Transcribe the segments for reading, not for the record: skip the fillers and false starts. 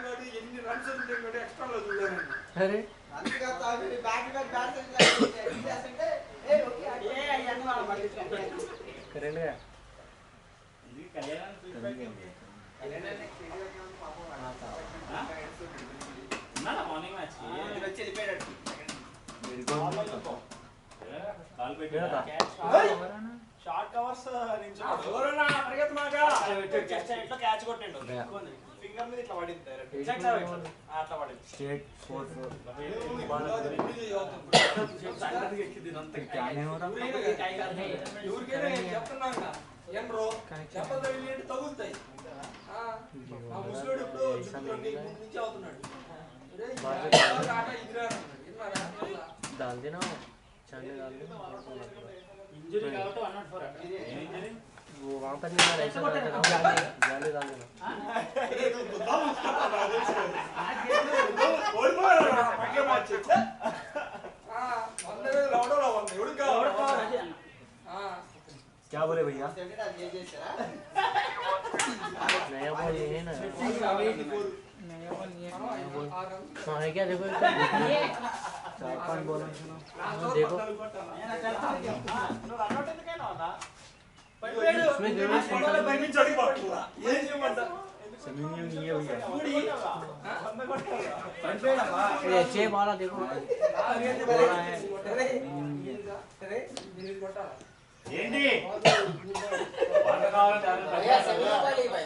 బాబీ ఎన్ని రన్స్ ఉంటాయి ఎక్స్ట్రాలో చూడాలి. అరే కరెంట్గా morning match short covers catch కొట్టిండు ఫింగర్ మీద ఇట్లా పడింది అట్లా పడింది స్టేట్ 4 తగులుతాయి. ముసలోడు ఇప్పుడు నుంచి అవుతున్నాడు. डाल देना चने डाल देना इंजरी का तो 104 है इंजरी वो वहां पर नहीं ऐसा डाल देना जाले डाल देना बोल बोल पक्के मैच हां వందరే లౌడో వంద ఉడక हां क्या बोले भैया नया बॉल ये है ना नया बॉल ये हां है क्या देखो 4-5 बॉल देखो इसमें जरूर పరిమించడి పట్టురా ఏం చేయమంటా जमीन नहीं है भैया పడిపోయాడమ్మా ये अच्छे बॉल देखो అరే దీనికి కొట్టాలా ఏంటి పంట కావాలంటే भैया सभी वाली भाई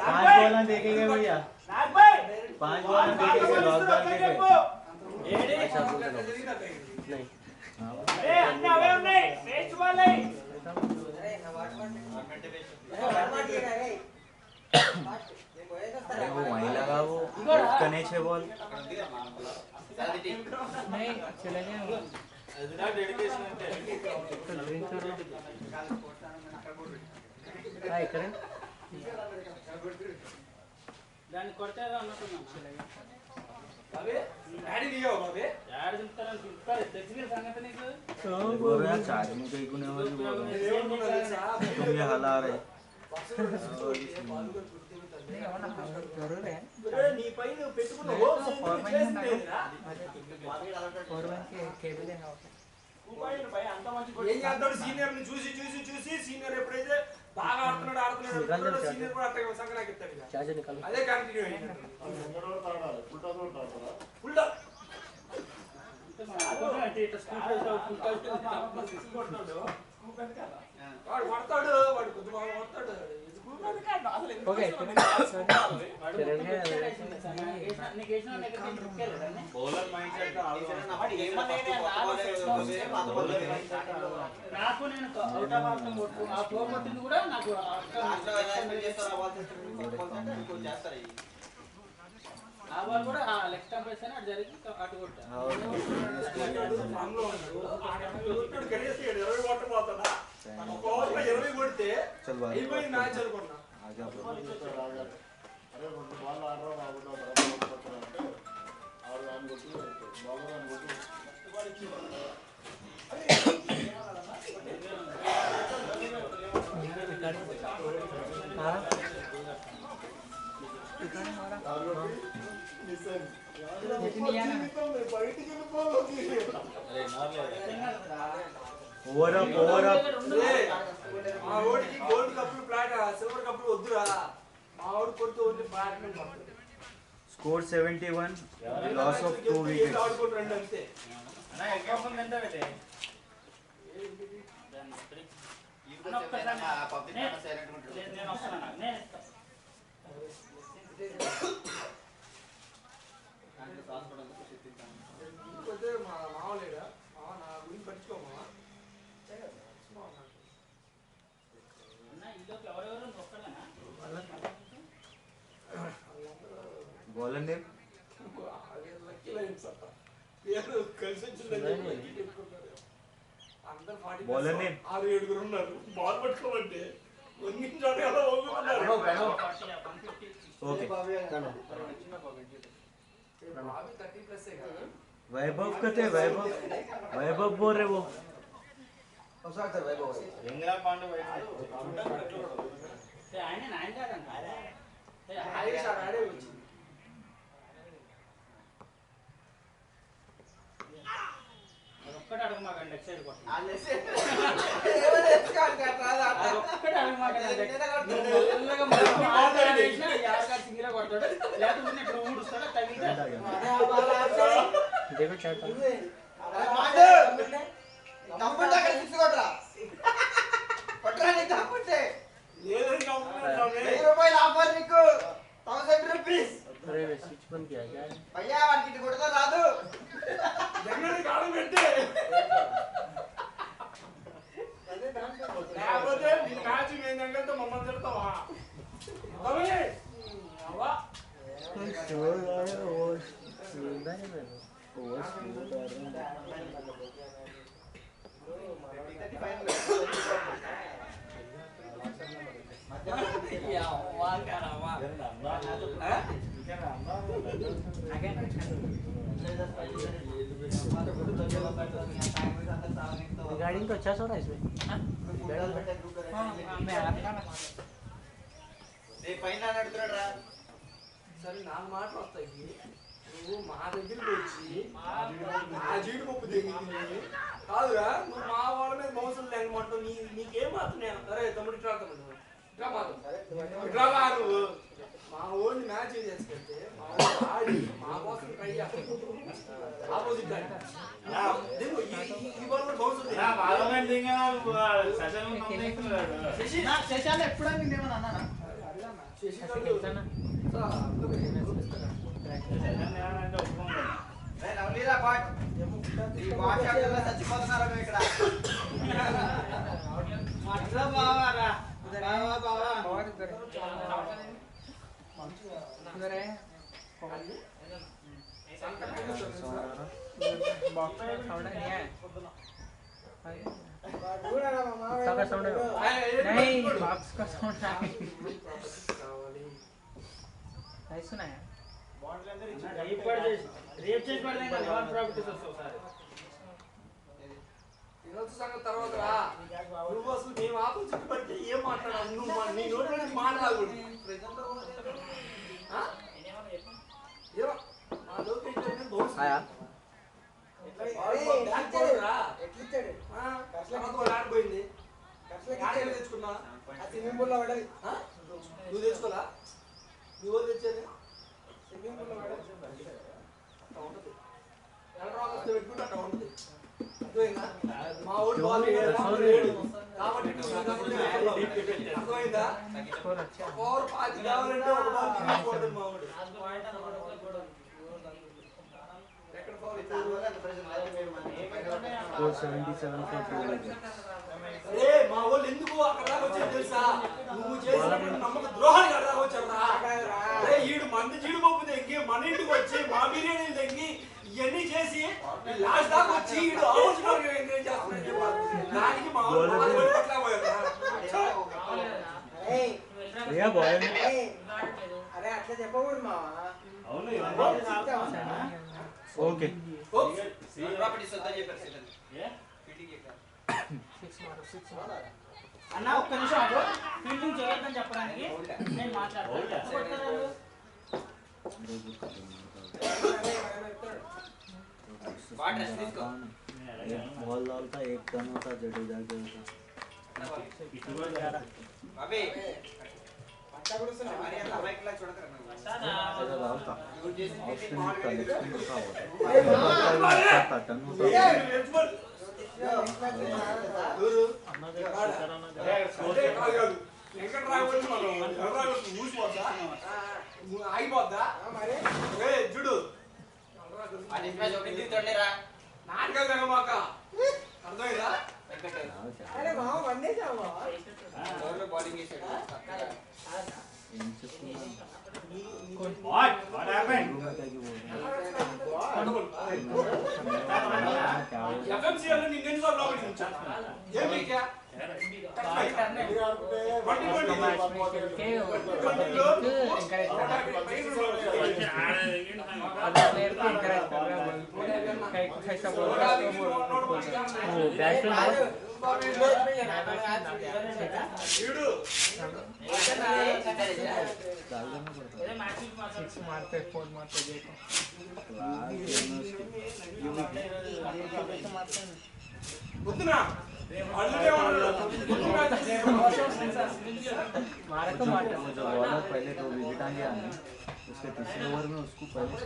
पांच बॉल देखेंगे भैया 5 बॉल देखेंगे लॉस बार देखेंगे नहीं ఏ అన్నీ అవే ఉన్నాయి రేస్ వాళ్ళే अरे वो वहीं लगा वो कने 6 बॉल नहीं चले गए అది నా డెడికేషన్ అంటే तो ड्रिंक कर लो हाय करें దాన్ని కొడితే అన్నట్టున్నాం బాబే డాడీ దియో బాబే యాడ్ దింపుతారని దింపుతారు తెలిసిన సంగతి నీకు बोल रहे हैं चार में कहीं गुने हो तुम ये हला रहे जरूर है నీ పై నువ్వు పెట్టుకున్న హోప్స్ చేస్తేరా फॉरमैन के केबल है పై అంత మంచి ఏం చేస్తాడు సీనియర్ ని చూసి చూసి చూసి సీనియర్ ఎప్పుడైతే బాగా ఆడుతున్నాడు సీనియర్ కూడా అట్లా సంగనాకి ఇస్తాడు चार्जर निकालो అదే కంటిన్యూ అయ్యింది ఫుల్ వాడు కొడతాడు వాడు కొద్ది బాగా కొడతాడు ओके బౌలర్ మైండ్ సెట్ నాకు నేను అవుట్ ఆఫ్ ఆప్షన్ కొట్టు ఆ ఫోర్ కొట్టింది కూడా నాకు ఆ బాల్ కూడా ఆ లెగ్ స్టంప్ వేసాను అటు జరిగి అటు కొట్టా గణేష్ 20 కొట్టబోతాడా ఒక ఓవర్లో 20 కొడితే అయిపోయింది మ్యాచ్ అనుకున్నా అరే రెండు బాల్ ఆడరా బాబుతో కొట్టారంటే ఆరు రన్ కొట్టి బాలర్ రన్ కొట్టి ओवर अप మా ఓడికి గోల్డ్ కప్పులు ప్లాట్ సిల్వర్ కప్పులు వద్దురా మా ఓడి కొడితే ఓన్లీ ప్లాటినం కప్పులు स्कोर 71 लॉस ऑफ 2 विकेट्स ఆడుకొని రండి అంతే అన్న ఎగ్జాంపుల్ ఎంత పెట్టే నేను వస్తాను నేను ఇంకొద్దే మా మావలేడా మావ నా గురించి పట్టించుకోమా అన్న ఇంట్లోకి ఎవరెవరు ఒక్కడేనా बॉलर ने కలిసి వచ్చింది అందరు Bowler name? 6-7 ఉన్నారు బాల్ పట్టుకోమంటే వంగించాడు ఎలా వంగుతున్నారు ओके బాబీ 30+ वैभव कहते वैभव बोल रहे वो ఎంగరా పాండు బయట ఆయన నాయన కాదంట ఆడే సార్ ఆడే వచ్చింది ఒక్కటి అడగమాకండి నెక్స్ట్ సైడ్ కొట్ట ఒక్కటి అడగమాకండి సింగిల్ కొడతాడు లేకపోతే ఇక్కడ ఊడుస్తాడు తగిలితే देखो चैट अरे वे स्विच बंद किया क्या జగన్ కాలం పెట్టే లేకపోతే నీ మ్యాచ్ ఏంటంటే మమ్మల్ని తిడతావా అవ్వా रिगार्डिंग तो अच्छा सो रहा है इसमें సరే నా మాట వస్తాయి నువ్వు మా దగ్గరికి వచ్చి నా జీడిపప్పు దిగింది కాదురా నువ్వు మా వాళ్ళ మీద మోసం లేకమంటావు నీకేం మాత్రం నేను సరే తమ్ముడు ఇట్లా తమ్ముడు ఇట్లా మాత్రం ఇట్లా నువ్వు మా ఓడిని మ్యాచ్ చేసుకెళ్తే మా వాడు ఆడి మా కోసం ట్రై ఆపోజిట్ ఈ బాల్ కూడా బౌన్స్ ఉంది శశాలు ఎప్పుడైనా నేనేమన్నా అన్నానా శశి ऐसे खेलता ना का साउंड नहीं बॉक्स का साउंड नहीं सुना है రేప్ చేసి పడదాం కదా వన్ ప్రాపర్టీస్ వస్తావు సార్ ఈరోజు సంగతి తర్వాత రా నువ్వు అసలు మేము ఆపోజిట్ పడితే ఏం మాట్లాడాలి నువ్వు నీ నోటి నుంచి మాట్లాడకూడదు ఏమో మా లోకేష్ బౌన్స్ आया ఆడిపోయింది తెచ్చుకున్నా నువ్వు తెచ్చుకోలా నువ్వు తెచ్చేది స్విమ్మింగ్ పూల్ అట్లా ఉంటుంది ఎలక్ట్రానిక్స్ పెట్టుకుంటే అట్లా ఉంటుంది అర్థమైందా మా ఊరు బాల్ కాబట్టి అర్థమైందా పవర్ 5 కావాలంటే ఒక బాల్ తీసుకోకూడదు మా ఊరు ఎక్కడ పవర్ 477 అరే మా వాళ్ళు ఎందుకు అక్కడ దాకా వచ్చారు తెలుసా నువ్వు చేసినప్పుడు నమ్మక ద్రోహానికి అక్కడ దాకా వచ్చారా అరే ఈడు మంది జీడిపప్పు తెంగి మన ఇంటికి వచ్చి మా బిర్యానీలు తెంగి ఇవన్నీ చేసి లాస్ట్ దాకా వచ్చి ఈడు ఆలోచన ఎంకరేజ్ చేస్తున్నాడు దానికి మా వాళ్ళు పట్ల भैया बॉय అరే అట్లా చెప్పకూడదు మావా అవును ओके ప్రాపర్టీస్ వద్దని చెప్పారు సీతన్ అన్న ఒక్క నిమిషం ఆగు ఫీల్డింగ్ చేయొద్దని చెప్పడానికి నేను మాట్లాడతాను बॉल डालता एक टन होता जडेजा के బాబే పచ్చ కూడా వస్తుంది మరి అంత అమాయకులా చూడకరా डालता నువ్వు చేసిన ऑप्शन कलेक्शन होता टन होता ఆగిపోద్దా మరి చూడు నాటకాలు తగ్గమాక అర్థమైందా అరే మావ వండేసావా బౌలింగ్ చేశాడు what happened ఎఫ్ఎంసీఎల్ ని ఎన్నిసార్లు లోపలికి ఉంచాను ఏమి క్యా बैट వీడు వద్దునా అల్లుడే ఉన్నాడు मुझे बॉलर पहले तो विकेट आ गया उसके तीसरे ओवर में उसको पहले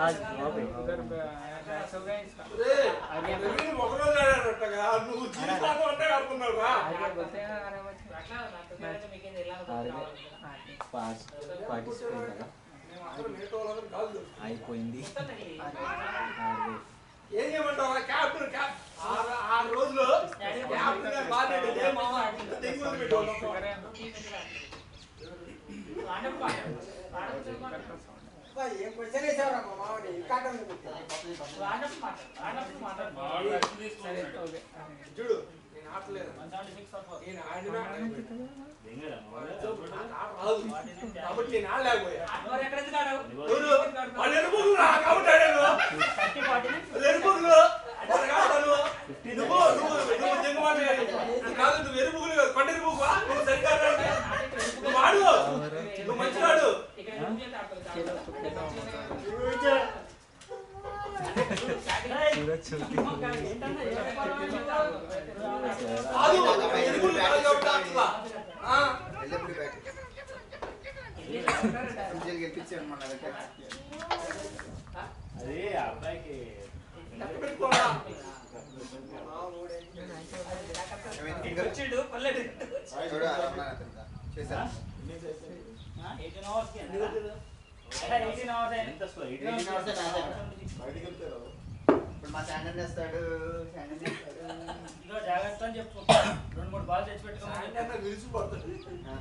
आज वहाँ पे వీడు ఒకరోజు ఆడాడటగా నువ్వు జీవితాలు అంటే ఆడుతున్నావు రా పార్టిసిపేట్ కదా అయిపోయింది ఏం చేయమంటావు క్యాప్టెన్ ఆరు రోజులు క్యాప్టెన్ బాధ్యత ఏం క్వశ్చన్ వేసావురా మా మామని కాటం చూడు నేను ఆటలేదు నేను ఆడినా రాదు కాబట్టి నేను ఆడలేకపోయా వాళ్ళు ఎనుపులు కాబట్టి ఆడాను వాళ్ళు ఎనుపులు నువ్వు కాదు నువ్వు ఎరుపులు కొండెరుపుకు నువ్వు సరిగ్గా నువ్వు ఆడు నువ్వు మంచిగా ఆడు అదే అబ్బాయికి మా శాండన్ వేస్తాడు జాగ్రత్త అని చెప్పు 2-3 బాల్ తెచ్చి పెట్టుకోమని విరిచిపడతాడు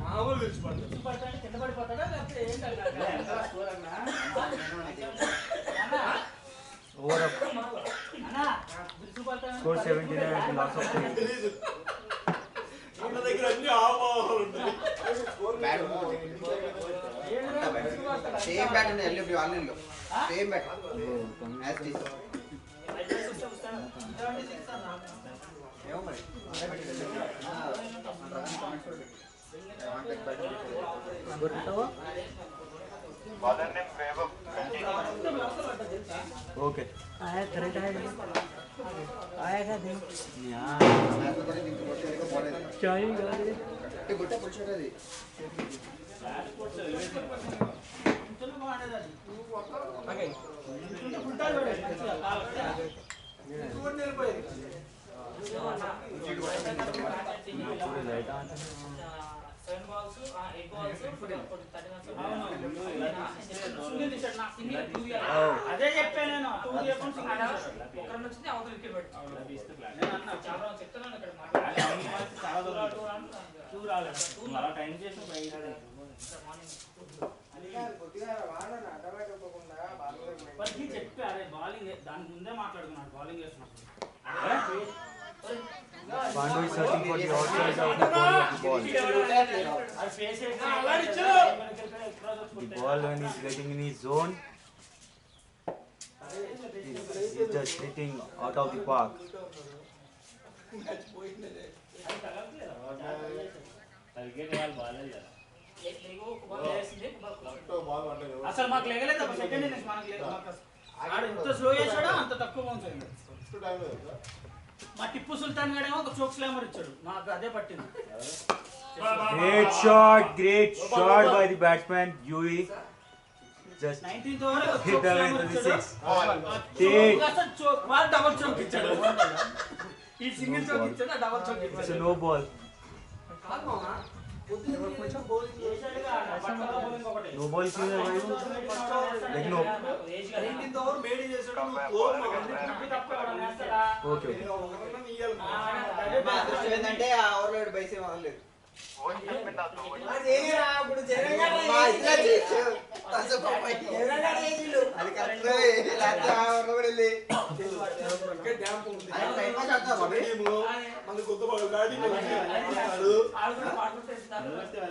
మామూలు విరిచిపడతాడు పడతాడు కింద పడిపోతాడా లేకపోతే ఏంటన్నా ओवर అన్నా విరుసు పడతాడు स्कोर 79 लॉस ऑफ 10 తెలీదు అన్న దగ్గర అన్ని ఆవాలు ఉంటాయి సేమ్ బ్యాట్ ఉంది ఎల్లు ఆన్లైన్ లో సేమ్ బ్యాట్ మ్యాచ్ తీసి ఏమో మరి ओके आया करंट आएगा देख यार चाहिए అంటే గుట్ట పుచ్చుటది అదే చెప్పాను నేను 2 చెప్పండి సింగిల్ ఒకరు వచ్చింది అవతల వికెట్ పెట్టాను నేను అన్నా చాలా చెప్తున్నాను ఇక్కడ చాలా దూరం టూ రాలేదు అలా టైం చేసి ప్రతి చెప్పి అరే బౌలింగ్ దాని ముందే మాట్లాడుకున్నాడు బౌలింగ్ చేస్తున్నప్పుడు Pandu is searching for the outside of the ball. The ball when he's getting in his zone, he's just hitting out of the park. అసలు మాకు లేగలేదు సెకండ్ ఇన్నింగ్స్ మనకు లేదు ఆడు ఎంత స్లో చేశాడో అంత తక్కువ బౌన్స్ అయింది మా టిప్పు సుల్తాన్ గడేమో ఒక చోక్ స్లామర్ ఇచ్చాడు నాకు అదే పట్టింది Great shot by the batsman Yui. Just 19th over hit away into the six. Double choke ఇచ్చాడు ఈ సింగిల్ చోక్ ఇచ్చాడు డబుల్ చోక్ It's ఇచ్చాడు a no ball. కాదు మామ పొద్దున్న bowling No ball is here, right? Like no. 19th over మేడి చేసాడు నువ్వు Okay. మా అదృష్టం ఏంటంటే ఆ ఓవర్లో బైసే వదలలేదు అది కరెక్ట్ లేకపోతే ఆ ఓవర్లో కూడా వెళ్ళి డ్యాంప్ ఉంది టైం పాస్ ఆడతావా బాబీ? మన కొత్త బాడు బ్యాటింగ్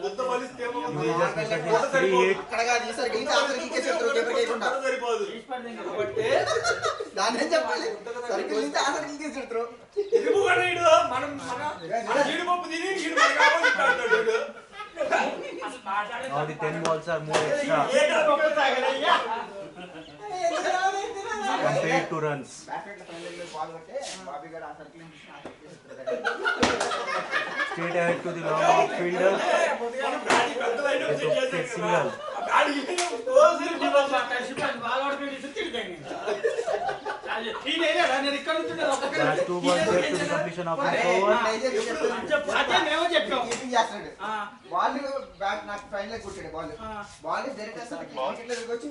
ముద్ద బలిస్తేమో You just missed 3 hits. అక్కడగా తీసారు గీత ఆన్సర్ గీకేసారు కేపర్ కేకుండా సరిపోదు కాబట్టి దాని ఏం చెప్పాలి సర్కిల్ నుంచి ఆన్సర్ గీకేసారు ఎరుపుగడేడు మనం మన జీడిపప్పు తిని ఈడు మనకి ఆపోజిట్ ఆడతాడు Now the 10 balls are more extra. Compared to runs. Ball కొట్టే బాబీ గారు ఆ సర్కిల్ నుంచి Straight ahead to the long outfielder. మనం బ్యాటి పెద్దదైన They took a single. బ్యాటి Last 2 balls left to the completion of this over. Keeping చేస్తాడు ball bat నాకు final లో కొట్టాడు బాల్ డైరెక్ట్ అసలు వికెట్ లో వచ్చి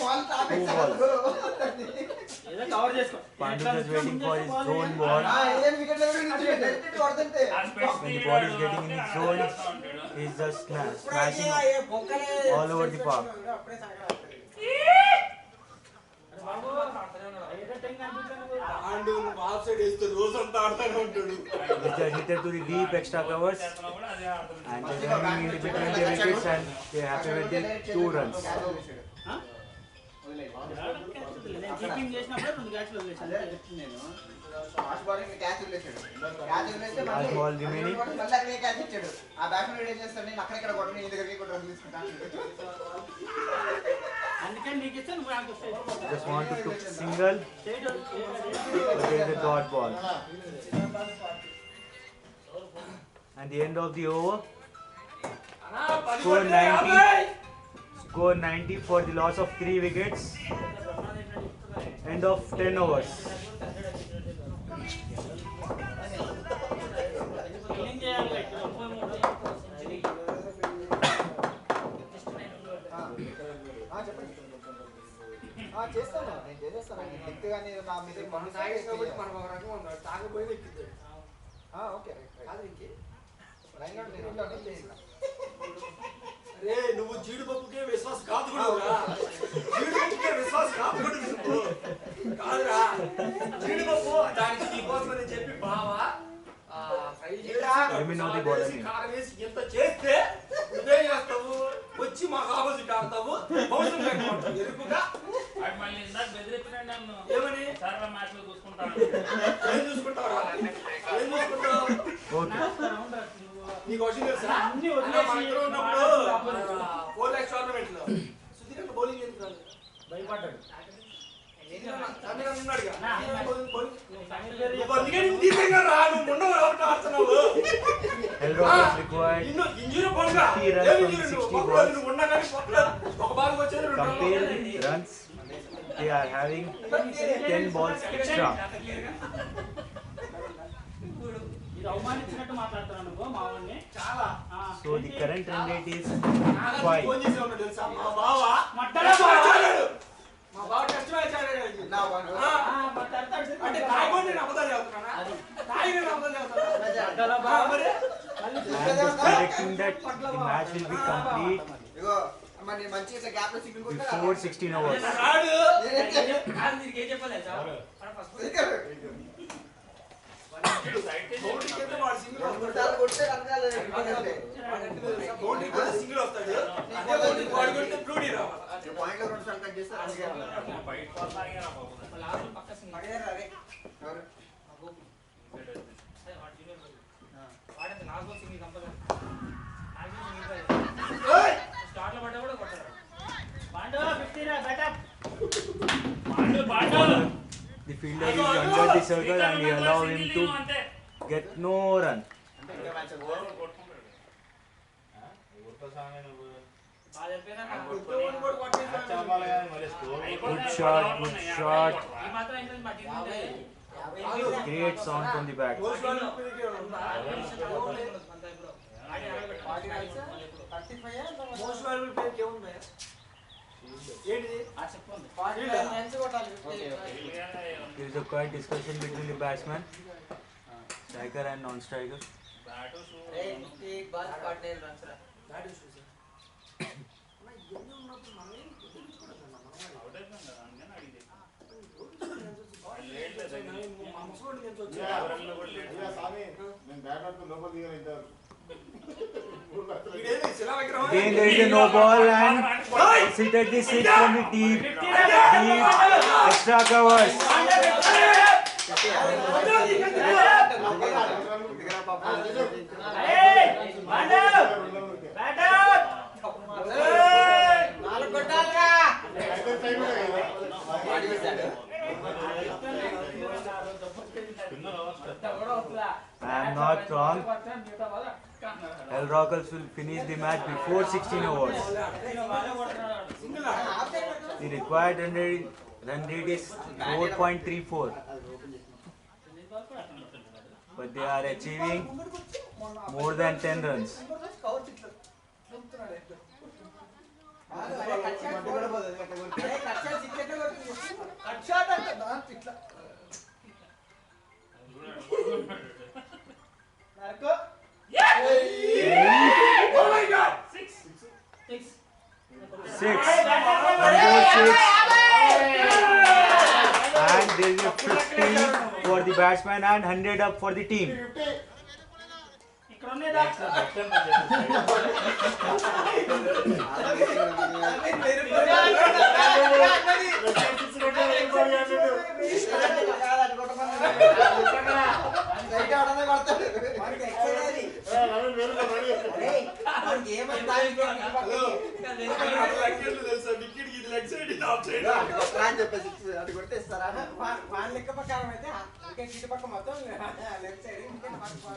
బాల్ తాపేస్తాడు Pandu is waiting for his zone ball. ఏం వికెట్ లో డైరెక్ట్ కొడుతుంటే When the ball is getting in his zone, he is just smashing all over the park. And of side వేస్తే రోజంతా ఆడుతూనే ఉంటాడు They just hit it to the deep extra covers and they're running in between the wickets and they're happy with the 2 runs. Keeping చేసినప్పుడు 2 క్యాచ్లు వదిలేసాను నేను fast bowling catch వదిలేసాడు catch వదిలేస్తే Last ball remaining. మళ్ళీ అక్కడే క్యాచ్ ఇచ్చాడు ఆ batsmen ఏం చేస్తాడు నేను అక్కడెక్కడ కొట్టను నీ దగ్గరికి కొట్టు వదిలేసుకుంటాను అందుకని నీకు ఇస్తాను నువ్వు నాకు వస్తాయి Just want to took single. But there is a dot ball. And the end of the over. Score 90. Score 90 for the loss of 3 wickets. End of 10 overs. ఏం చేయాలి చేస్తాను నేను చేసేస్తాను నెక్స్ట్ కానీ నా మీద మనం తాగేసి కాబట్టి మనం ఒక రకంగా ఉన్నాడు తాగపోయినా ఎక్కుతాడు ఓకే కాదు ఇంకే లైన్ లో నేను ఉంటాను చేస్తాను అరే నువ్వు జీడిపప్పుకే విశ్వాస కాదుకుడురా జీడిపప్పుకే విశ్వాస కాదుకుడు నువ్వు కాదురా జీడిపప్పు దానికి నీకోసమని చెప్పి బావా ఫ్రై చేసి కారం వేసి ఇంత చేస్తే నువ్వేం చేస్తావు వచ్చి మాకు ఆపోజిట్ ఆడతావు అవసరం లేకుండా ఎరుపుగా ఏమని ఏం చూసుకుంటావు ఏం చూసుకుంటావు నీకు వచ్చింది తెలుసా మన ఇద్దరు ఉన్నప్పుడు 4 lakhs టోర్నమెంట్ లో సుధీర్ బౌలింగ్ ఎందుకు రాలేదు భయపడ్డాడు ఇంజురీ పడుగా ఒక బాల్ వచ్చేది Compare the runs. They are having 10 balls extra. ఇది అవమానించినట్టు మాట్లాడుతున్నాను నువ్వు మా వాడిని చాలా So the current run rate is 5. Phone చేసి ఉన్నాడు తెలుసా మా బావ మా బావ టెస్ట్ మ్యాచ్ ఆడాడు నా వన్ అంటే తాగొని నేను అబద్ధాలు చెప్తున్నానా తాగి నేను అబద్ధాలు చెప్తానా మరి I am just predicting that the match will be complete ఇగో మరి నేను మంచి ఇట్లా గ్యాప్ లో సింగిల్ కొట్టా before 16 overs. రాడు నేను దీనికి ఏం చెప్పలేదు సార్ బౌండరీ కింద వాడు సింగిల్ వస్తాడు కొడితే రంగాలు బౌండరీ కింద సింగిల్ వస్తాడు వాడు కొడితే బ్లూడీ రావాలి పాయింట్ లో 2 సార్లు కట్ చేస్తే అందుకే ఎవరు The fielder is under the circle and we allow him to get no run. Good shot, good shot. Great sound from the bat. Most valuable player Kevin భయ్యా ఏంటిది There is a quiet discussion between the batsman, striker and non-striker. మా ముసలోడిని నేను వచ్చి అయ్యా స్వామి నేను bat ఆడుతూ లోపల దిగాను ఇద్దరు ఇదేంటి శిలా విగ్రహం? Again there is a no ball and sit at the 6 from the deep extra covers. I am not wrong. Hell Rockers will finish the match before 16 overs. The required run rate is 4.34. But they are achieving more than 10 runs. Oh my God! Six. And there is a 50 for the batsman and 100 up for the team. లెక్క ప్రకారం అయితే ఇంకా ఇటు పక్క మొత్తం left side ఇంకా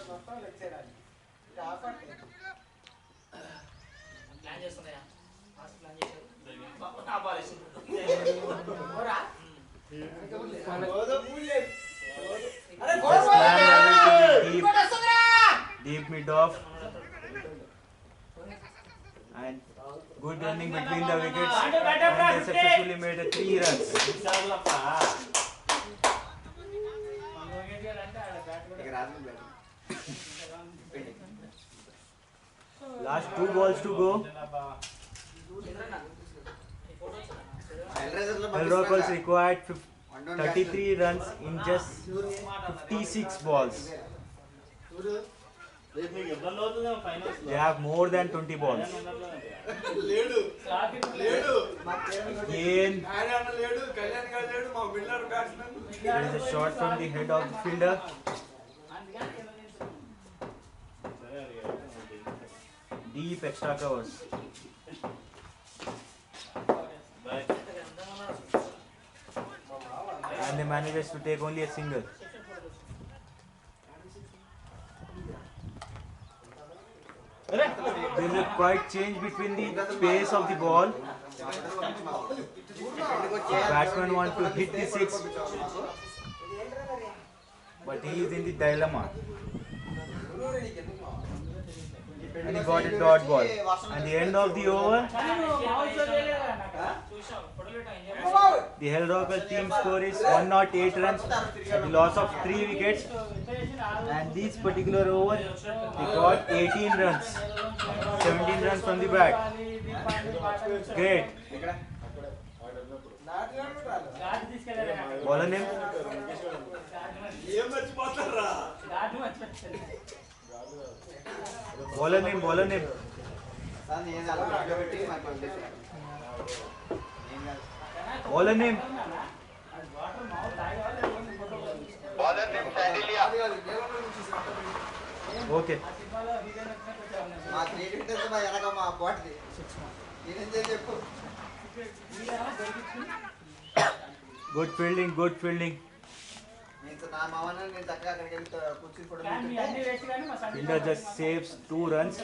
మొత్తం left side అది ప్లాన్ చేస్తున్నాయా ప్లాన్ చేశారు Deep mid off. And good running between the wickets. And they successfully made 3 runs. Last 2 balls to go. Hell Rockers required 33 runs in just 56 balls. They have more than 20 balls. లేడు Again, ఆయన అన్న లేడు కళ్యాణ్ గారు లేడు మా winner batsmen there is a shot from the head of the fielder. Deep extra covers. And they manages to take only a single. There is a quite change between the pace of the ball. Batsman wants to hit the 6, but he is in the dilemma. And he got a dot ball. At the end of the over, the Hell Rocker team score is 108 runs at the loss of 3 wickets. And this particular over, they got 18 runs, 17 runs from the bat. Great. Bowler name? ఏం మర్చిపోతారా Bowler name, bowler name. Bowler name. Okay. మా creativity మా వెనక మా బాటిది నేనేం చెప్పు Good fielding, good fielding. నేను నా మామన్న నేను చక్కగా అక్కడికి వెళ్ళి కూర్చుని photo Fielder just saves 2 runs.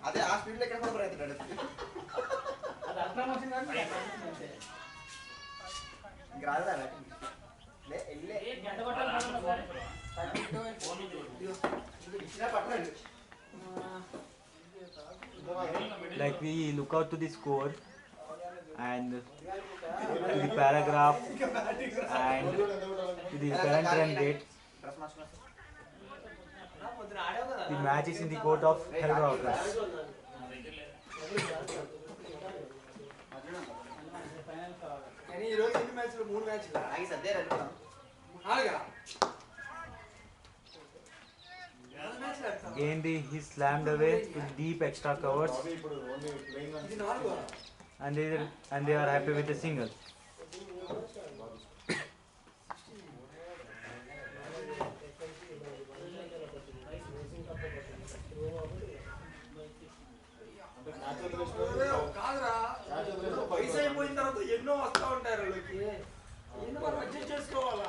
అదే ఆ స్పీడ్ లో ఎక్కడ కూడా ప్రయత్నాడు రాదా Like we look out to the score and to the paragraph and to the current run rate. The match is in the court of Hell Rockers. అయినా ఈ రోజు ఎన్ని మ్యాచ్లు 3 మ్యాచ్లు ఆగి సద్దే రండి 4 మ్యాచ్లు ఆడతాం Again, he slammed away with deep extra covers, ఇప్పుడు ఓన్లీ ప్లేయింగ్ ఇది 4 and they are happy with a single. కాదురా వయసు అయిపోయిన తర్వాత ఎన్నో వస్తా ఉంటారు వాళ్ళకి ఎన్నో మనం అడ్జస్ట్ చేసుకోవాలా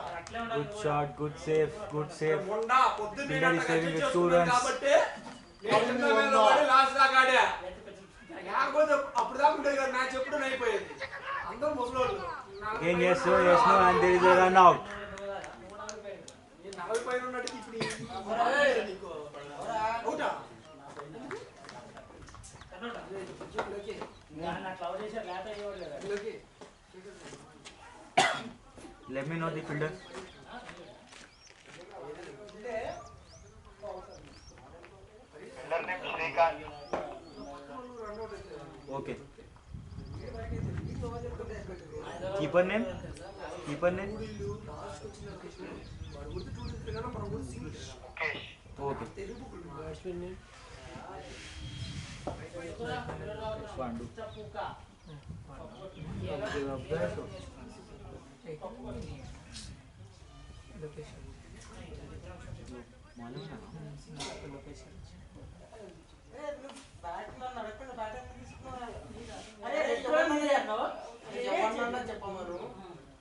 Good shot, good save, good save. Monda పొద్దున్నే Fielder is saving with 2 runs. కాబట్టి లాస్ట్ దాకా ఆడా లేకపోతే అప్పుడు దాకా ఉండేది కదా మ్యాచ్ ఎప్పుడు అయిపోయేది అందరూ ముసలోళ్ళు Again, yes, no, and there is a run out. 40 పైన ఉన్నట్టు ఇప్పుడు అవుటా Let me know the fielder. Okay. Keeper name? Keeper name? Okay. Pandu. చెప్పమను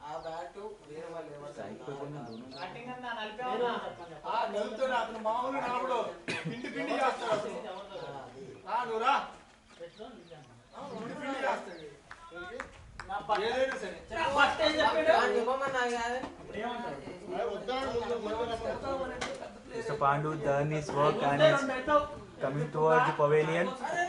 ఆ బ్యాట్ వేరే వాళ్ళు అతను మామూలు నడపడు పిండి పిండి చేస్తాడు నువ్వురా పిండి పిండి చేస్తాడు ఏదైనా Mr. Pandu done his work and is coming towards the pavilion. And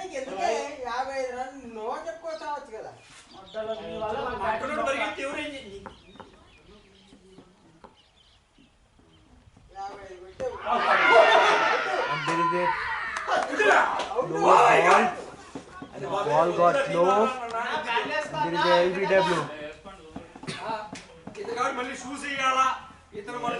there is a low ball. And the ball got low. And there is a LBW. ఇతగాడు మళ్ళీ షూస్ వేయాలా ఇతను మళ్ళీ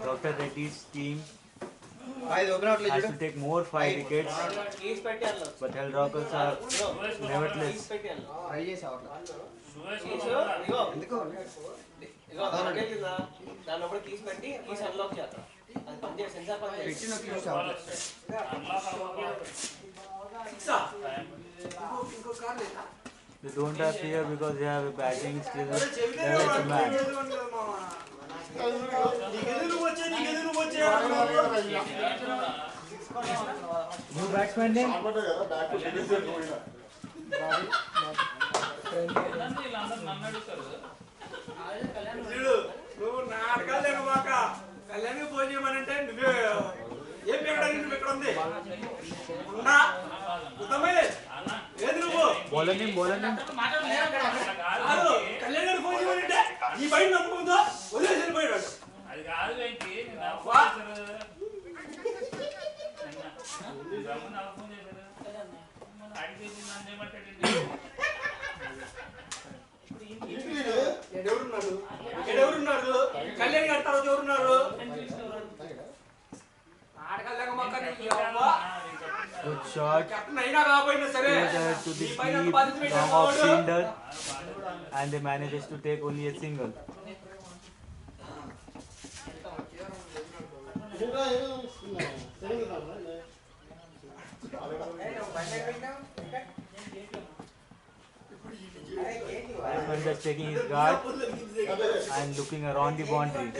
Dr. Reddy's team has to take more 5 wickets, but Hell Rockers are nevertheless. They don't have fear because they have a batting skill. There is a man. New batsman name? నువ్వు నా అడగాలేను మాక కళ్యాణ్కి phone చేయమనంటే నువ్వే ఏం పెట్టడానికి నువ్వు ఇక్కడ ఉంది ఏది నువ్వు కళ్యాణ్ గారు ఫోన్ చేయమనంటే ఈ బయట నమ్ముకుందో వదిలేసి వెళ్ళిపోయాడు అది కాదు ఎవరున్నారు కళ్యాణ్ గారి తర్వాత ఎవరున్నారు Good shot. To the deep long off cinder, and they manages to take only a single. batsman just taking his guard and looking around the boundary.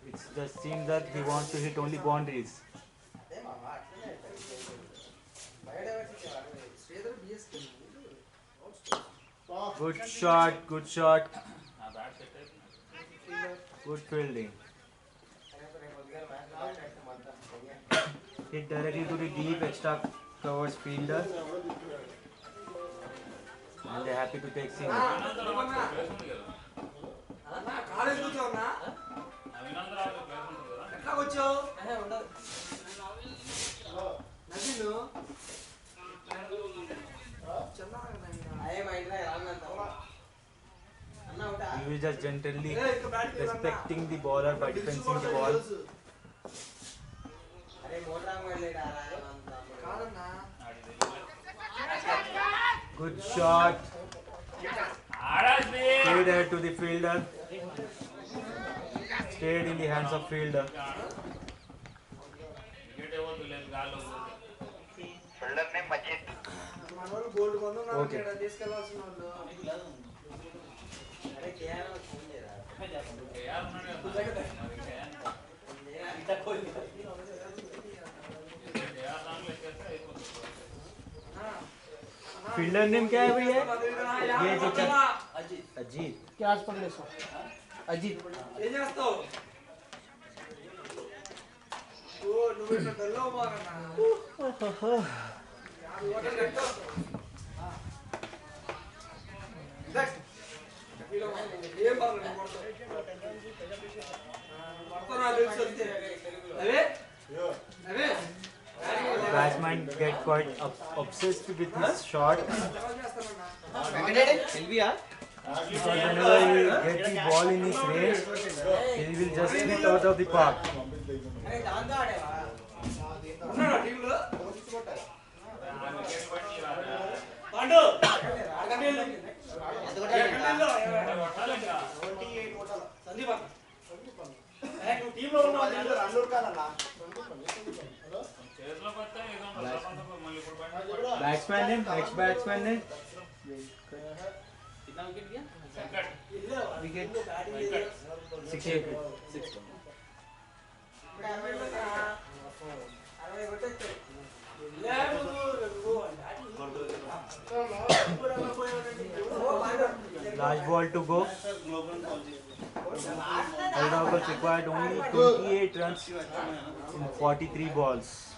It just seems that he wants to hit only boundaries. Good shot, good shot. Good fielding. Hit directly to the deep extra covers fielder. And they're happy to take single. College కూర్చోన్నా ఎట్లా వచ్చావు Naveen He was just gently respecting the bowler by defending the ball. Good shot. Stayed ahead to the fielder. Stayed in the hands of fielder. మనోళ్ళు gold కొంటున్నారు Okay. తీసుకెళ్లాల్సిన వాళ్ళు Fielder name क्या है भैया? ये जो अजीत. क्या आज पकड़े सो अजीत ఏం చేస్తావు ఓ నువ్వు ఇట్లా డల్లావు బాగన్నా ఏం బాగా అవే అవే Batsman get quite obsessed with his shot because whenever he gets the ball in his range, he will just hit out of the park. ఉన్నాడా టీంలో పాండు సందీప్ నువ్వు టీంలో ఉన్నావు Batsman name, next batsman name. Wicket 6 Last ball to go. Hyderabad required only 28 runs in 43 balls.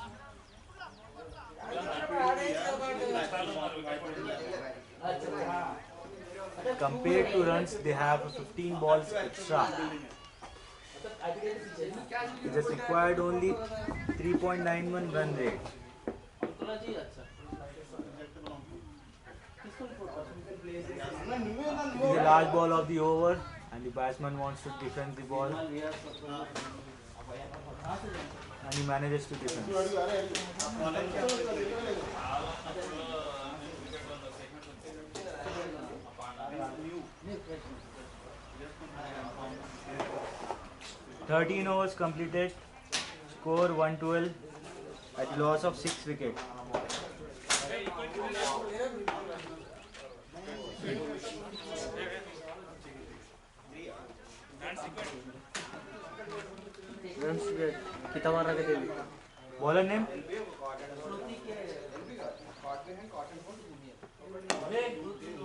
Compared to runs, they have 15 balls extra. It is required only 3.91 run rate. It is the last ball of the over, and the batsman wants to defend the ball, and he manages to defend. (13 overs completed. Score 112 at the loss of 6 wickets. कितना मार रखे थे Bowler name?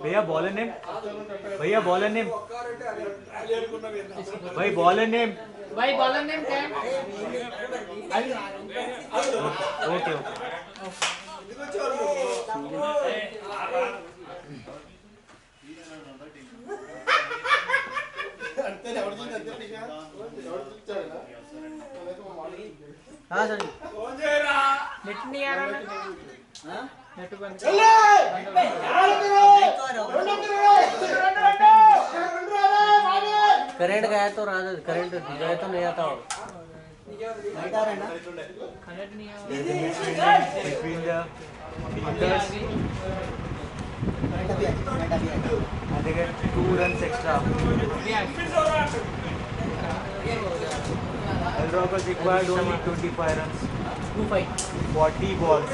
भैया bowler name? भैया bowler name? भाई bowler name? भाई bowler name क्या है Okay, okay. हाँ सर नेट नहीं आ रहा ना नेट बंद करंट गया तो करंट गया तो नहीं आता हो करंट नहीं आ There is a misfield between the fielders, and they get 2 runs extra. Hyderabad required only 25 runs, 2-5 40 balls.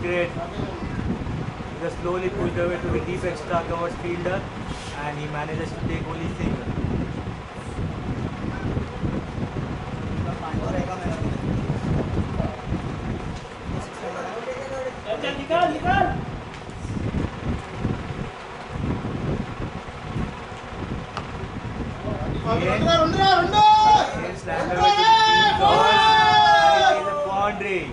great. He was slowly pushed away to the deep extra covered fielder and he manages to take only single. निकाल Boundary.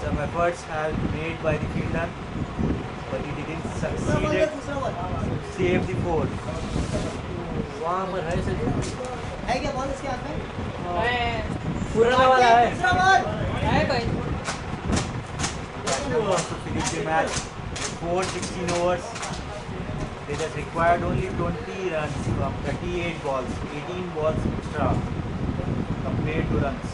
Some efforts have been made by the fielder, but he didn't succeed to save the four. वहाँ पर है sir है क्या ball इसके हाथ में? पुराना वाला है दूसरा बॉल है भाई To finish the match, 416 overs. They just required only 20 runs from 38 balls, 18 balls extra compared to runs.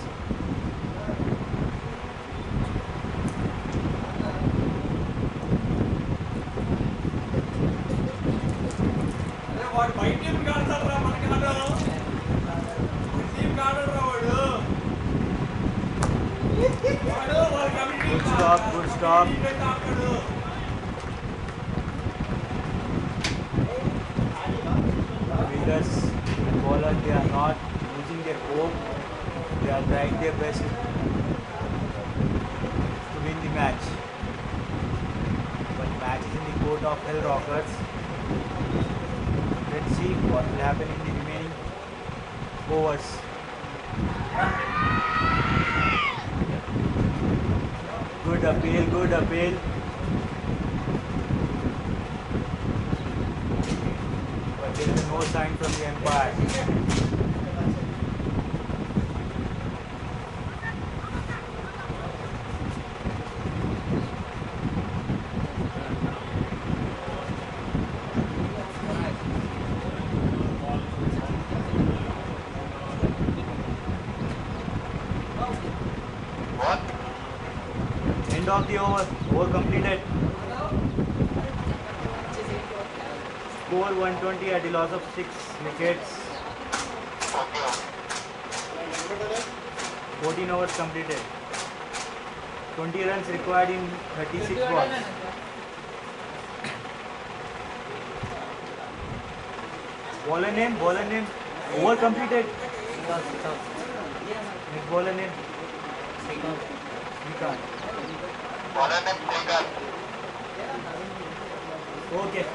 వాడు బయట టీం కాడతాడు రా మనకి ఆడారు టీం కాడరు రా వాడు వాళ్ళ committee Good stop, good stop. ఆడాడు Fielders and bowlers, they are not losing their hope. They are trying their best to win the match. But match is in the court of Hell Rockers. Let's see what will happen in the remaining overs. Good appeal, good appeal. But there is no sign from the umpire. End of the over completed. Score 120 at the loss of 6 wickets. 14 overs completed. 20 runs required in 36 balls. Bowler name. Over completed. Next bowler name. Srikanth. Okay.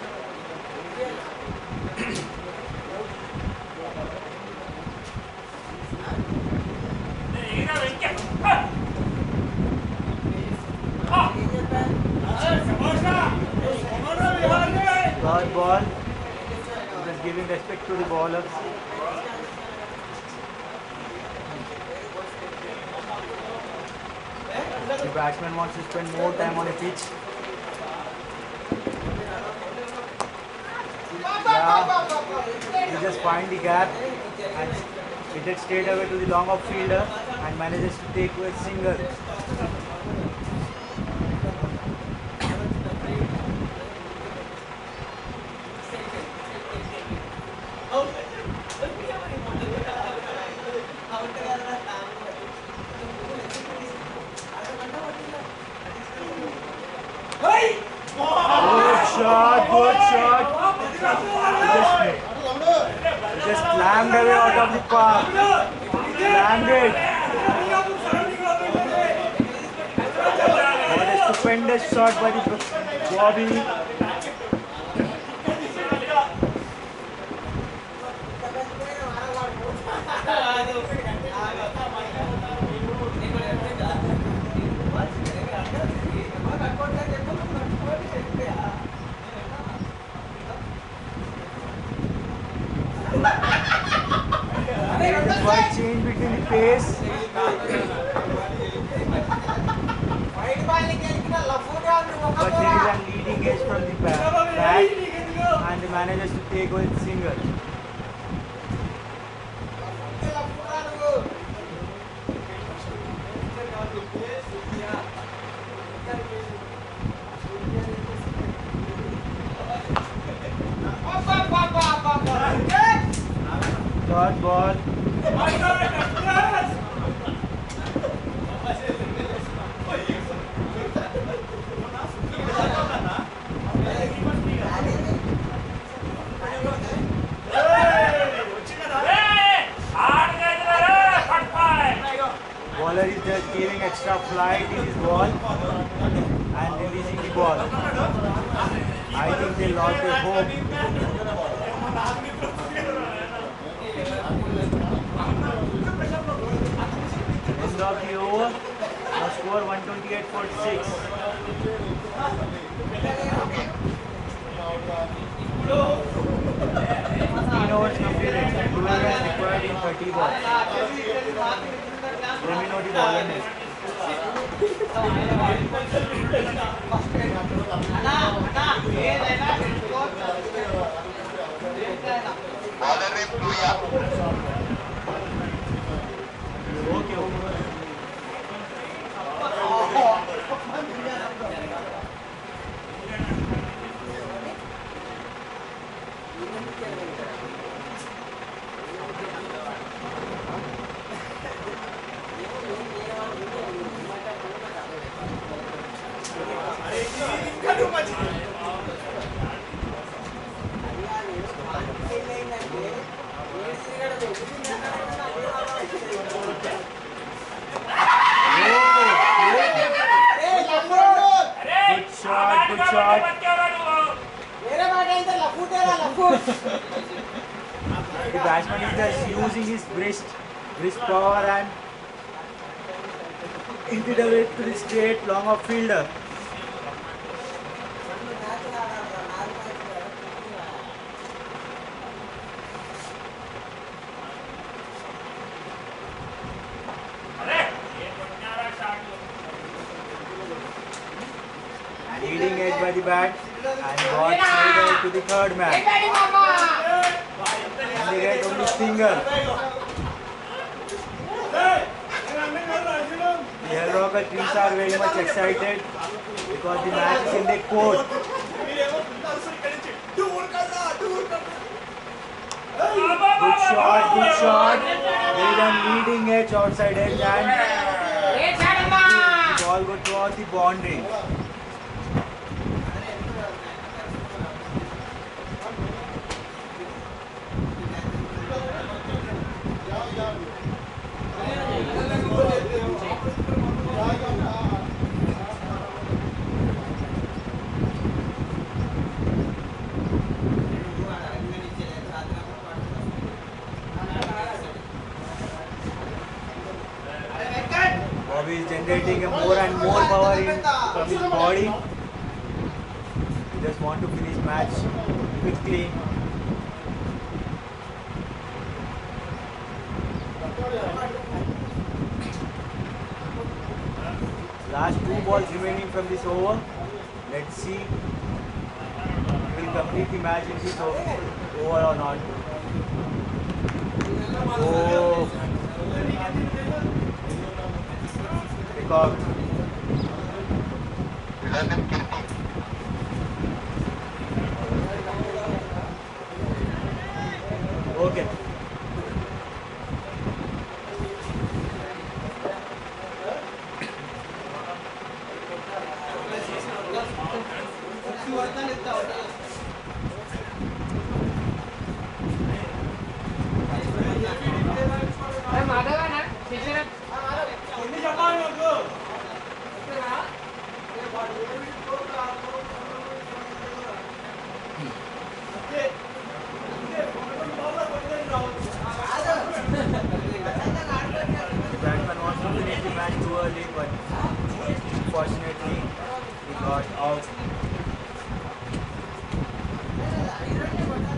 Third ball. Just giving respect to the bowlers. The batsman wants to spend more time on the pitch. Yeah, he just find the gap and hit it straight away to the long off fielder and manages to take a single. Good shot. Just slammed away out of the park. Slammed it. What a stupendous shot by the Bobby. Slight change between the pace. But there is a leading edge from the back and he manages to take with single. Third ball. ball. I think they lost their hope. End of the over. The score 128-46. 15 overs completed. 12 runs required in 30 balls. Let me know the ball and next. Good shot. The batsman is just using his wrist power and into the way to the straight long off fielder. Leading edge by the bat and got traded to the third man. And they get only single. The Hell Rocker teams are very much excited because the match is in their court. Good shot. They done leading edge, outside edge, and the ball go towards the boundary. Bobby is generating more and more power from his body. He just want to finish match quickly. Last 2 balls remaining from this over. Let's see if we will complete the match in this over or not. Oh. Peacock. Okay. But unfortunately he got out.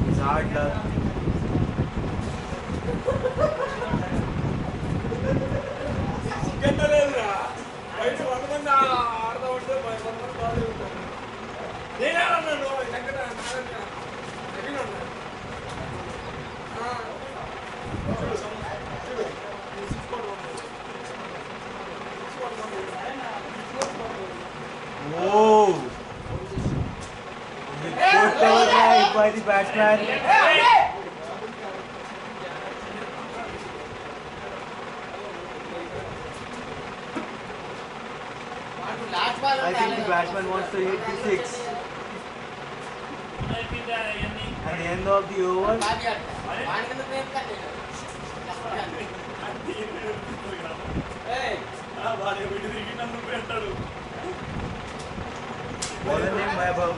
It's hard luck. Whoa! Good cover drive by the batsman. I think the batsman wants to hit the 6. At the end of the over, Bowler name Vaibhav.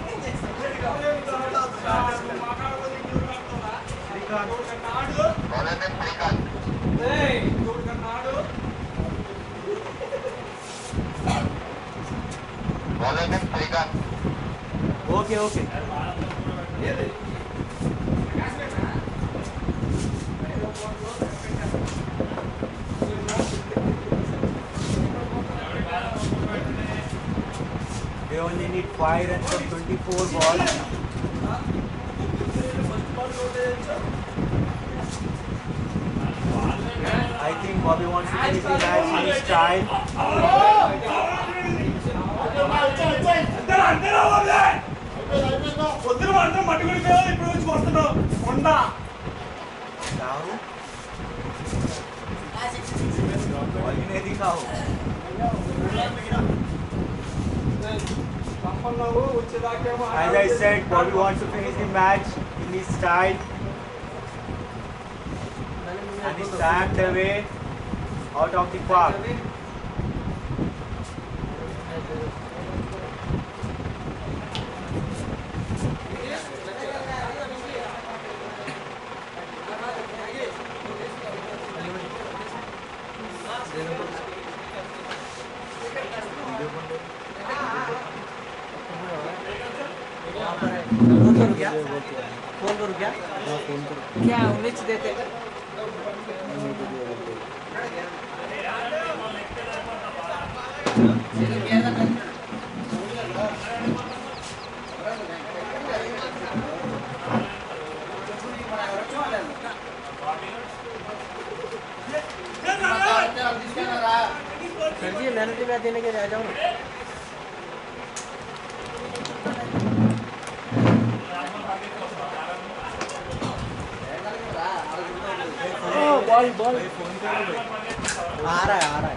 Okay, okay. They only need 5 runs from 24 balls. I think Bobby wants to finish the match in his style. పొద్దున మాత్రం మట్టి కొడిపోయావు ఇప్పుడు వచ్చి వస్తున్నావు కొండ As I said, Bobby wants to finish the match in his style. And he stamped away out of the park. Phone करूँ क्या? क्या उन्हें देते सर जी मेहनती मैच देने के आ जाओ ना बॉल बॉल आ रहा है